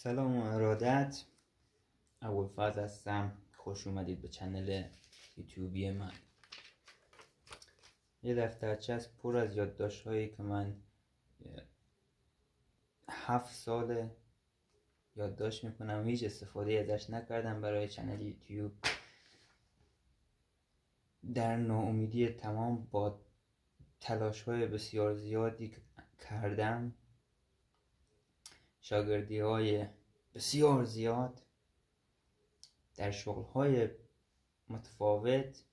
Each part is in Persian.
سلام و ارادت. ابوالفضل هستم. خوش اومدید به چنل یوتیوبی من. یه دفترچه از پر از یادداشت هایی که من 7 سال یادداشت میکنم و هیچ استفاده ازش نکردم برای چنل یوتیوب. در ناامیدی تمام با تلاش های بسیار زیادی کردم، شاگردی های بسیار زیاد در شغل های متفاوت.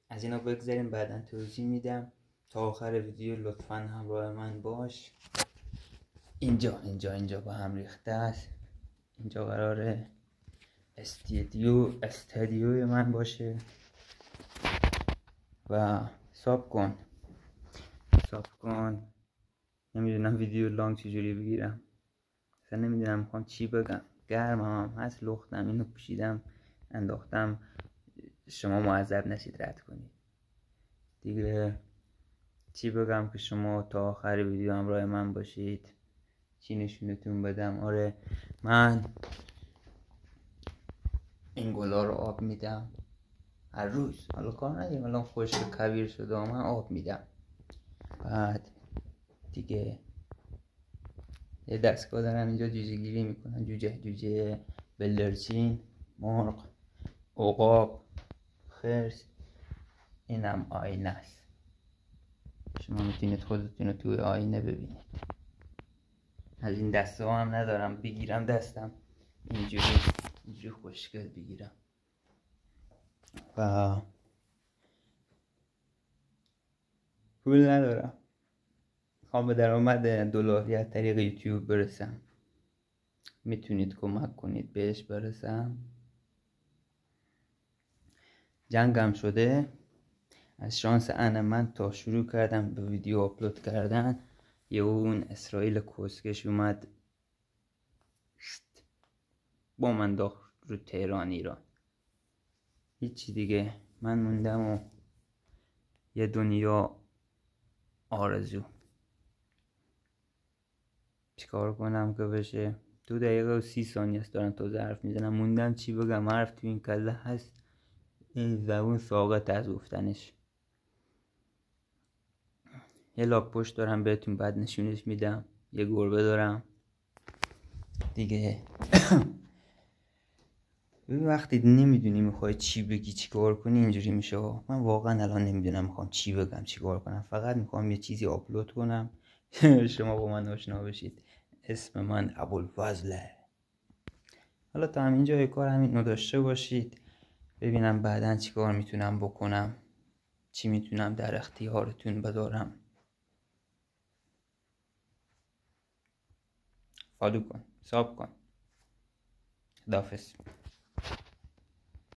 از اینا بگذاریم، بعدا توضیح میدم. تا آخر ویدیو لطفا همراه من باش. اینجا با هم ریخته است. اینجا قراره استودیوی من باشه و ساب کن. نمیدونم ویدیو لانگ چجوری بگیرم، اصلا نمیدونم میخوام چی بگم. گرمم هم هست، لختم، اینو پوشیدم انداختم. شما معذب نشید، رد کنید دیگه. چی بگم که شما تا آخر ویدیو همراه من باشید، چی نشونتون بدم. آره، من این گلا رو آب میدم هر روز. حالا کار نداریم، الان خشک کویر شده، من آب میدم. بعد دیگه یه دستگاه دارم اینجا، جوجه گیری میکنم. جوجه بلدرچین، مرغ، عقاب، خرس. اینم آینه است، شما میتونید خودتون رو توی آینه ببینید. از این دسته ها هم ندارم بگیرم دستم، اینجوری خوشگل بگیرم. و پول ندارم، میخوام به درآمد دلاری از طریق یوتیوب برسم. میتونید کمک کنید بهش برسم. جنگم شده. از شانس من تا شروع کردم به ویدیو آپلود کردن، یه اون اسرائیل کسکش اومد با من داخل رو تهران ایران. هیچی دیگه، من موندم و یه دنیا آرزو. چیکار کنم که بشه؟ 2 دقیقه و 30 ثانیه است دارم تا حرف میزنم. موندم چی بگم، حرف تو این کله هست، این زبون ساقط از گفتنش. یه لاک پشت دارم بهتون بعد نشونش میدم. یه گربه دارم دیگه. وقتی نمیدونی میخوای چی بگی، چی کار کنی، اینجوری میشه. من واقعا الان نمیدونم میخوام چی بگم، چی کار کنم. فقط میخوام یه چیزی آپلود کنم شما با من آشنا بشید. اسم من ابوالفضله. حالا تا همینجای کار همین رو داشته باشید، ببینم بعداً چی کار میتونم بکنم، چی میتونم در اختیارتون بذارم. فالو کن، ساب کن. خداحافظ.